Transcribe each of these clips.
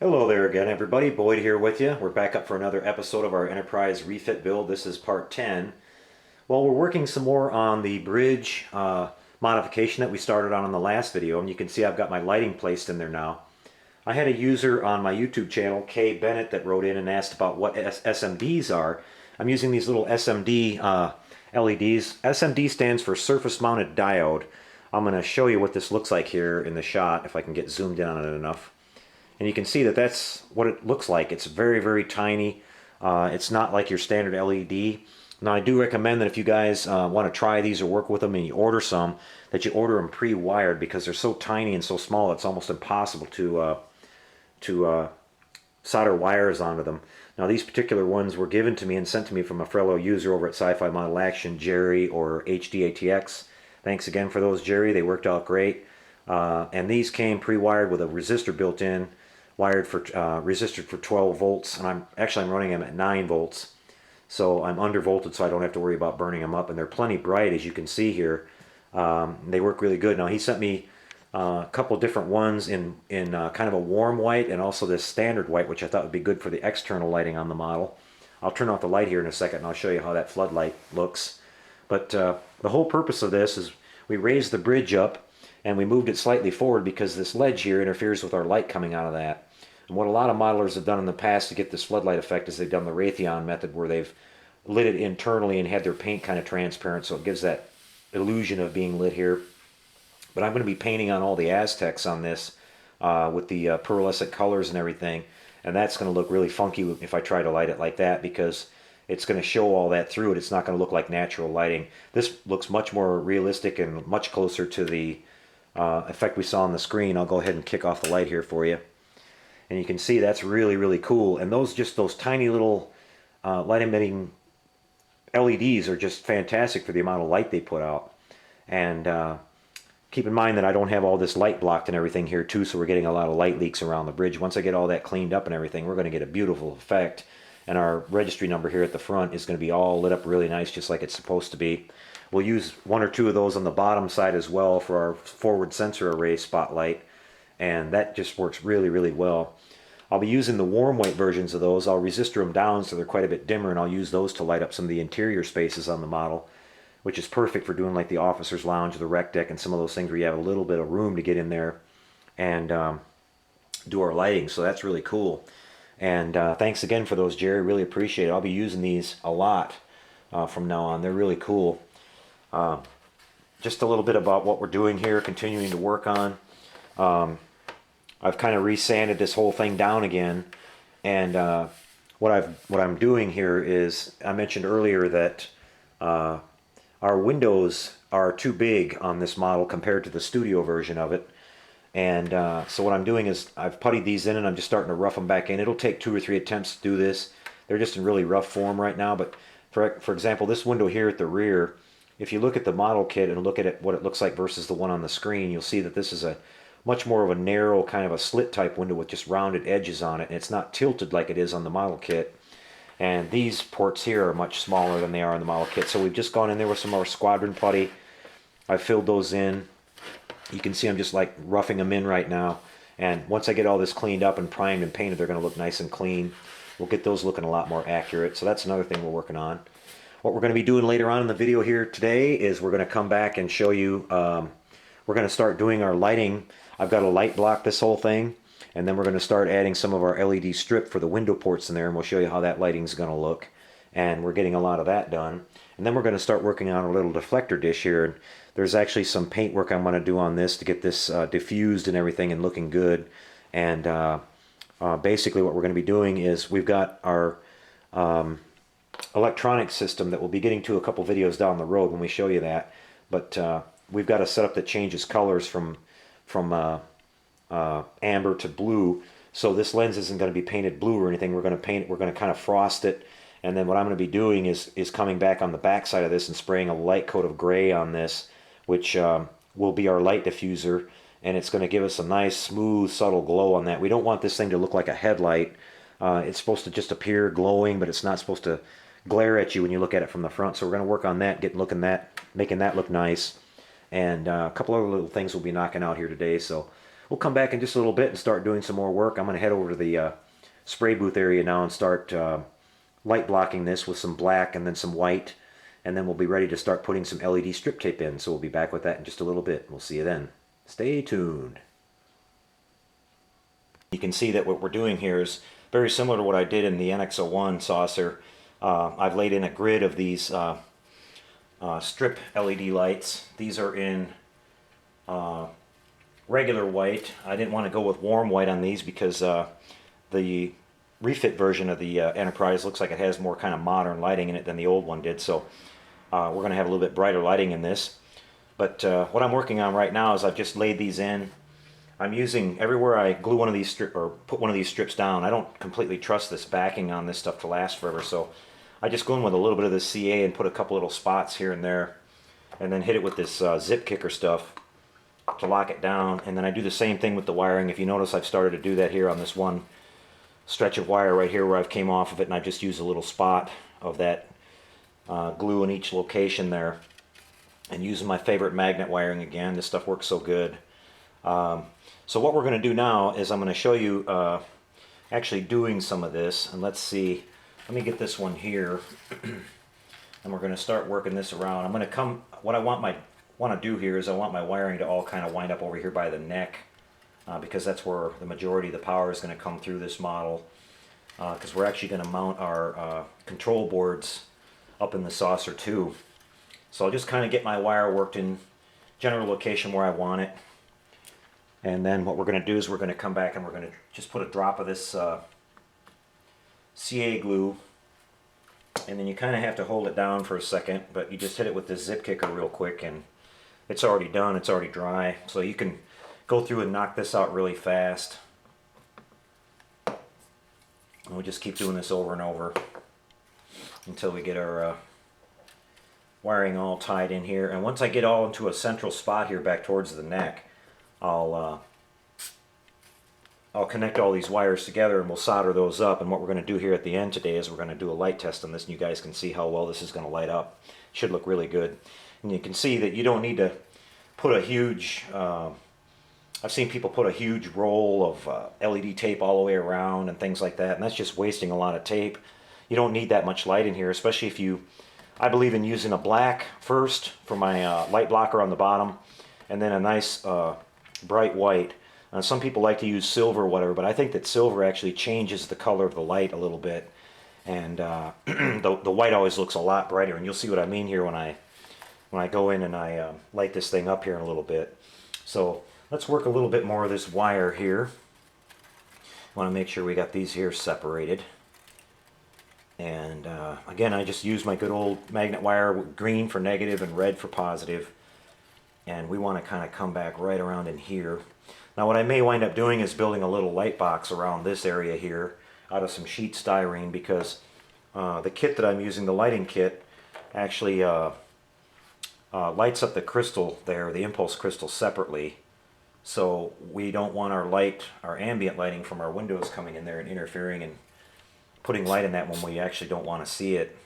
Hello there again, everybody. Boyd here with you. We're back up for another episode of our Enterprise Refit build. This is part 10. Well, we're working some more on the bridge modification that we started on in the last video, and you can see I've got my lighting placed in there now. I had a user on my YouTube channel, Kay Bennett, that wrote in and asked about what SMDs are. I'm using these little SMD LEDs. SMD stands for Surface Mounted Diode. I'm going to show you what this looks like here in the shot, if I can get zoomed in on it enough. And you can see that that's what it looks like. It's very, very tiny. It's not like your standard LED. Now, I do recommend that if you guys want to try these or work with them and you order some, that you order them pre-wired, because they're so tiny and so small it's almost impossible to solder wires onto them. Now, these particular ones were given to me and sent to me from a fellow user over at Sci-Fi Model Action, Jerry, or HDATX. Thanks again for those, Jerry. They worked out great. And these came pre-wired with a resistor built in, wired for resistor for 12 volts, and I'm running them at 9 volts, so I'm undervolted, so I don't have to worry about burning them up. And they're plenty bright, as you can see here. They work really good. Now, he sent me a couple different ones in kind of a warm white and also this standard white, which I thought would be good for the external lighting on the model. I'll turn off the light here in a second and I'll show you how that floodlight looks. But the whole purpose of this is we raised the bridge up and we moved it slightly forward because this ledge here interferes with our light coming out of that. And what a lot of modelers have done in the past to get this floodlight effect is they've done the Raytheon method, where they've lit it internally and had their paint kind of transparent, so it gives that illusion of being lit here. But I'm going to be painting on all the Aztecs on this with the pearlescent colors and everything, and that's going to look really funky if I try to light it like that, because it's going to show all that through it. It's not going to look like natural lighting. This looks much more realistic and much closer to the effect we saw on the screen. I'll go ahead and kick off the light here for you. And you can see that's really, really cool. And those tiny little light emitting LEDs are just fantastic for the amount of light they put out. And keep in mind that I don't have all this light blocked and everything here too, so we're getting a lot of light leaks around the bridge. Once I get all that cleaned up and everything, we're going to get a beautiful effect. And our registry number here at the front is going to be all lit up really nice, just like it's supposed to be. We'll use one or two of those on the bottom side as well for our forward sensor array spotlight, and that just works really, really well. I'll be using the warm white versions of those. I'll resistor them down so they're quite a bit dimmer, and I'll use those to light up some of the interior spaces on the model, which is perfect for doing like the officer's lounge, the rec deck, and some of those things where you have a little bit of room to get in there and do our lighting. So that's really cool. And thanks again for those, Jerry. Really appreciate it. I'll be using these a lot from now on. They're really cool. Just a little bit about what we're doing here, continuing to work on. I've kind of resanded this whole thing down again, and what I'm doing here is, I mentioned earlier that our windows are too big on this model compared to the studio version of it. And so what I'm doing is I've puttied these in and I'm just starting to rough them back in. It'll take 2 or 3 attempts to do this. They're just in really rough form right now, but for example, this window here at the rear, if you look at the model kit and look at it, what it looks like versus the one on the screen, you'll see that this is a much more of a narrow kind of a slit type window with just rounded edges on it, and it's not tilted like it is on the model kit. And these ports here are much smaller than they are on the model kit, so we've just gone in there with some more squadron putty. I filled those in. You can see I'm just like roughing them in right now, and once I get all this cleaned up and primed and painted, they're going to look nice and clean. We'll get those looking a lot more accurate, so that's another thing we're working on. What we're going to be doing later on in the video here today is we're going to come back and show you, we're going to start doing our lighting. I've got to light block this whole thing, and then we're going to start adding some of our LED strip for the window ports in there, and we'll show you how that lighting is going to look. And we're getting a lot of that done. And then we're going to start working on a little deflector dish here. There's actually some paint work I'm going to do on this to get this diffused and everything and looking good. And basically what we're going to be doing is we've got our electronic system that we'll be getting to a couple videos down the road when we show you that. But we've got a setup that changes colors from amber to blue, so this lens isn't going to be painted blue or anything. We're going to paint it, we're going to kind of frost it, and then what I'm going to be doing is coming back on the back side of this and spraying a light coat of gray on this, which will be our light diffuser, and it's going to give us a nice smooth subtle glow on that. We don't want this thing to look like a headlight. It's supposed to just appear glowing, but it's not supposed to glare at you when you look at it from the front. So we're going to work on that, making that look nice. And a couple other little things we'll be knocking out here today. So we'll come back in just a little bit and start doing some more work. I'm going to head over to the spray booth area now and start light blocking this with some black and then some white, and then we'll be ready to start putting some LED strip tape in. So we'll be back with that in just a little bit. We'll see you then. Stay tuned. You can see that what we're doing here is very similar to what I did in the NX01 saucer. I've laid in a grid of these strip LED lights. These are in regular white. I didn't want to go with warm white on these because the Refit version of the Enterprise looks like it has more kind of modern lighting in it than the old one did. So we're going to have a little bit brighter lighting in this. But what I'm working on right now is I've just laid these in. I'm using, everywhere I glue one of these put one of these strips down, I don't completely trust this backing on this stuff to last forever. So I just go in with a little bit of the CA and put a couple little spots here and there, and then hit it with this zip kicker stuff to lock it down. And then I do the same thing with the wiring. If you notice, I've started to do that here on this one stretch of wire right here where I've came off of it, and I've just used a little spot of that glue in each location there, and using my favorite magnet wiring again. This stuff works so good. So what we're going to do now is I'm going to show you actually doing some of this, and let's see, let me get this one here and we're going to start working this around. I'm going to come, what I want to do here is I want my wiring to all kind of wind up over here by the neck, because that's where the majority of the power is going to come through this model, because we're actually going to mount our control boards up in the saucer too. So I'll just kind of get my wire worked in general location where I want it, and then what we're going to do is we're going to come back and we're going to just put a drop of this CA glue, and then you kind of have to hold it down for a second, but you just hit it with this zip kicker real quick and it's already done, it's already dry, so you can go through and knock this out really fast. And we'll just keep doing this over and over until we get our wiring all tied in here. And once I get all into a central spot here back towards the neck, I'll connect all these wires together and we'll solder those up. And what we're going to do here at the end today is we're going to do a light test on this, and you guys can see how well this is going to light up. Should look really good. And you can see that you don't need to put a huge, I've seen people put a huge roll of LED tape all the way around and things like that, and that's just wasting a lot of tape. You don't need that much light in here, especially if you, I believe in using a black first for my light blocker on the bottom, and then a nice bright white. Some people like to use silver or whatever, but I think that silver actually changes the color of the light a little bit, and the white always looks a lot brighter, and you'll see what I mean here when I go in and I light this thing up here in a little bit. So let's work a little bit more of this wire here. I want to make sure we got these here separated. And again, I just use my good old magnet wire, green for negative and red for positive. And we want to kind of come back right around in here. Now what I may wind up doing is building a little light box around this area here out of some sheet styrene, because the kit that I'm using, the lighting kit, actually lights up the crystal there, the impulse crystal, separately. So we don't want our light, our ambient lighting from our windows coming in there and interfering and putting light in that when we actually don't want to see it.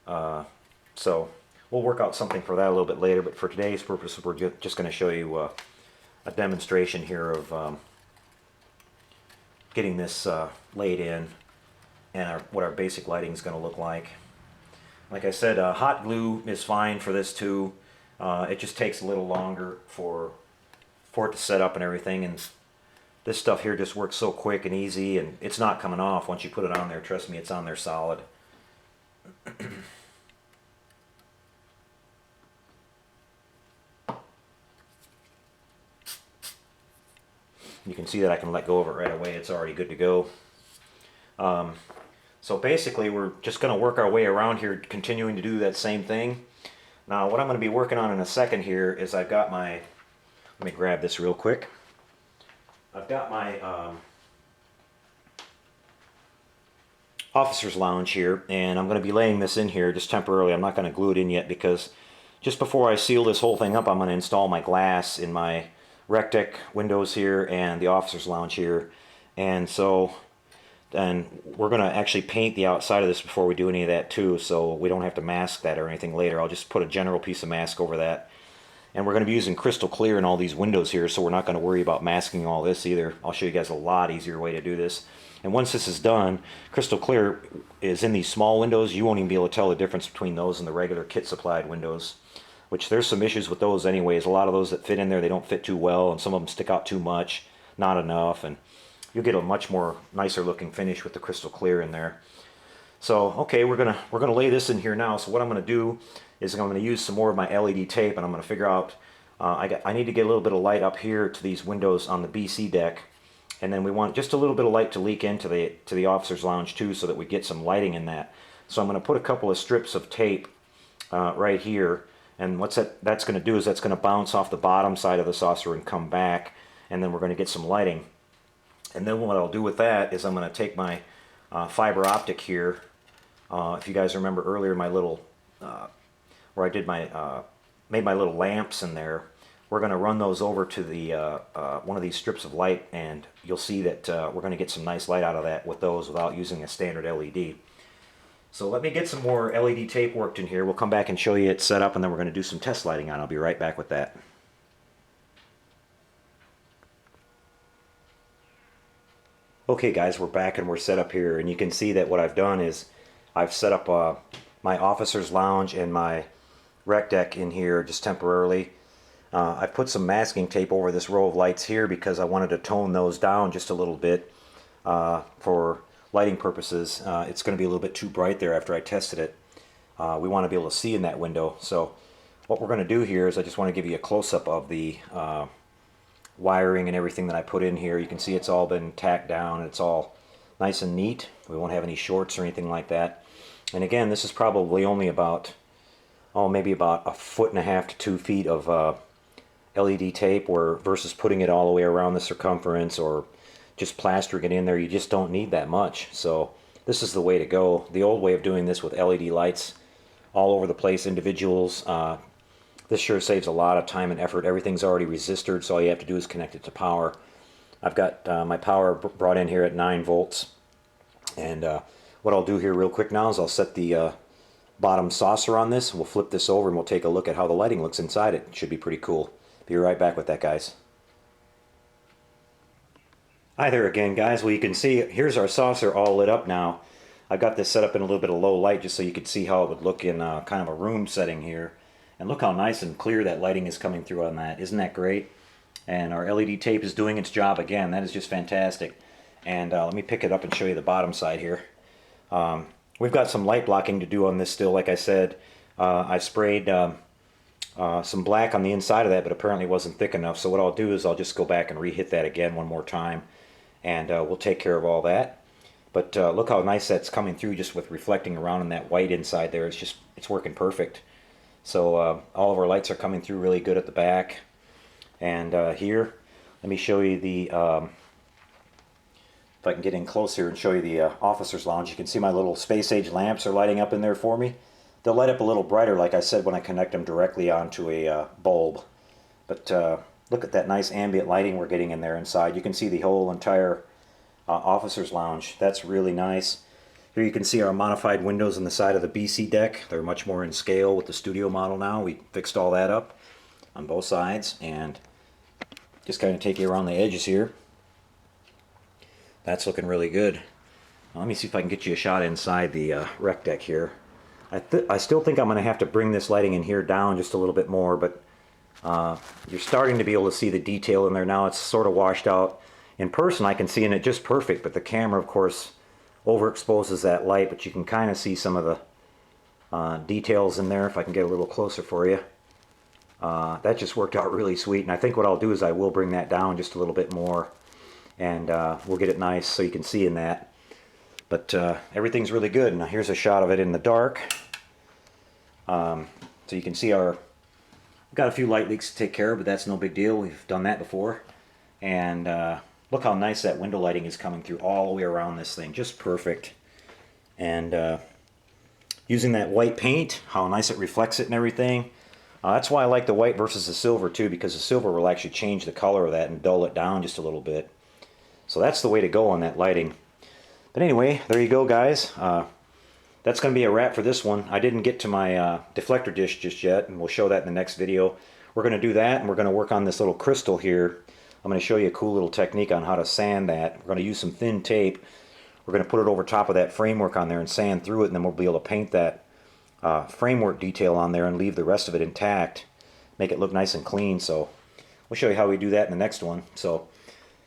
So we'll work out something for that a little bit later, but for today's purpose we're just going to show you a demonstration here of getting this laid in and what our basic lighting is going to look like. Like I said, hot glue is fine for this too. It just takes a little longer for it to set up and everything, and this stuff here just works so quick and easy, and it's not coming off once you put it on there. Trust me, it's on there solid. You can see that I can let go of it right away. It's already good to go. So basically we're just going to work our way around here, continuing to do that same thing. Now what I'm going to be working on in a second here is I've got my, let me grab this real quick. I've got my officer's lounge here, and I'm going to be laying this in here just temporarily. I'm not going to glue it in yet, because just before I seal this whole thing up, I'm going to install my glass in my rec deck windows here and the officer's lounge here. And so then we're going to actually paint the outside of this before we do any of that too, so we don't have to mask that or anything later. I'll just put a general piece of mask over that. And we're going to be using crystal clear in all these windows here, so we're not going to worry about masking all this either. I'll show you guys a lot easier way to do this. And once this is done, crystal clear is in these small windows. You won't even be able to tell the difference between those and the regular kit supplied windows, which there's some issues with those anyways. A lot of those that fit in there, they don't fit too well, and some of them stick out too much, not enough, and you'll get a much more nicer looking finish with the crystal clear in there. So okay, we're gonna lay this in here now. So what I'm gonna do is I'm gonna use some more of my LED tape, and I'm gonna figure out I need to get a little bit of light up here to these windows on the BC deck. And then we want just a little bit of light to leak into the officer's lounge too, so that we get some lighting in that. So I'm going to put a couple of strips of tape right here, and that's going to do is that's going to bounce off the bottom side of the saucer and come back, and then we're going to get some lighting. And then what I'll do with that is I'm going to take my fiber optic here. If you guys remember earlier, my little where I did my made my little lamps in there. We're going to run those over to the one of these strips of light, and you'll see that we're going to get some nice light out of that with those without using a standard LED. So let me get some more LED tape worked in here. We'll come back and show you it set up, and then we're going to do some test lighting on. I'll be right back with that. Okay guys, we're back and we're set up here, and you can see that what I've done is I've set up my officer's lounge and my rec deck in here just temporarily. I put some masking tape over this row of lights here because I wanted to tone those down just a little bit for lighting purposes. It's going to be a little bit too bright there after I tested it. We want to be able to see in that window. So what we're going to do here is I just want to give you a close-up of the wiring and everything that I put in here. You can see it's all been tacked down. It's all nice and neat. We won't have any shorts or anything like that. And again, this is probably only about, maybe about 1.5 to 2 feet of LED tape, or versus putting it all the way around the circumference or just plastering it in there. You just don't need that much. So this is the way to go. The old way of doing this with LED lights all over the place, individuals, this sure saves a lot of time and effort. Everything's already resistored, so all you have to do is connect it to power. I've got my power brought in here at 9 volts, and what I'll do here real quick now is I'll set the bottom saucer on this. We'll flip this over and we'll take a look at how the lighting looks inside it. It should be pretty cool. Be right back with that, guys. Hi there again, guys. Well, you can see here's our saucer all lit up now. I've got this set up in a little bit of low light just so you could see how it would look in kind of a room setting here. And look how nice and clear that lighting is coming through on that. Isn't that great? And our LED tape is doing its job again. That is just fantastic. And let me pick it up and show you the bottom side here. We've got some light blocking to do on this still. Like I said, I've sprayed some black on the inside of that, but apparently wasn't thick enough. So what I'll do is I'll just go back and re-hit that again one more time, and we'll take care of all that. But look how nice that's coming through just with reflecting around in that white inside there. It's working perfect. So all of our lights are coming through really good at the back. And here, let me show you the, if I can get in close here and show you the officer's lounge. You can see my little space age lamps are lighting up in there for me. They'll light up a little brighter, like I said, when I connect them directly onto a bulb. But look at that nice ambient lighting we're getting in there inside. You can see the whole entire officer's lounge. That's really nice. Here you can see our modified windows on the side of the BC deck. They're much more in scale with the studio model now. We fixed all that up on both sides, and just kind of take you around the edges here. That's looking really good. Let me see if I can get you a shot inside the rec deck here. I still think I'm going to have to bring this lighting in here down just a little bit more, but you're starting to be able to see the detail in there now. It's sort of washed out. In person I can see in it just perfect, but the camera of course overexposes that light, but you can kind of see some of the details in there if I can get a little closer for you. That just worked out really sweet, and I think what I'll do is I will bring that down just a little bit more, and we'll get it nice so you can see in that. But everything's really good. Now here's a shot of it in the dark. So you can see we've got a few light leaks to take care of, but that's no big deal. We've done that before. And look how nice that window lighting is coming through all the way around this thing. Just perfect. And using that white paint, how nice it reflects it and everything. That's why I like the white versus the silver too, because the silver will actually change the color of that and dull it down just a little bit. So that's the way to go on that lighting. But anyway, there you go, guys. That's going to be a wrap for this one. I didn't get to my deflector dish just yet, and we'll show that in the next video. we're going to do that, and we're going to work on this little crystal here. I'm going to show you a cool little technique on how to sand that. We're going to use some thin tape. We're going to put it over top of that framework on there and sand through it, and then we'll be able to paint that framework detail on there and leave the rest of it intact. Make it look nice and clean. So we'll show you how we do that in the next one. So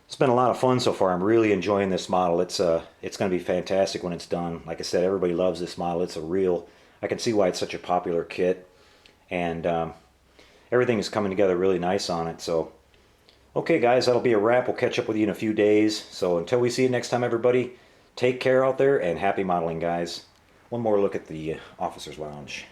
it's been a lot of fun so far. I'm really enjoying this model. It's going to be fantastic when it's done. Like I said, everybody loves this model. It's a real, I can see why it's such a popular kit. And everything is coming together really nice on it. So, okay guys, that'll be a wrap. We'll catch up with you in a few days. So until we see you next time, everybody, take care out there and happy modeling, guys. One more look at the officer's lounge.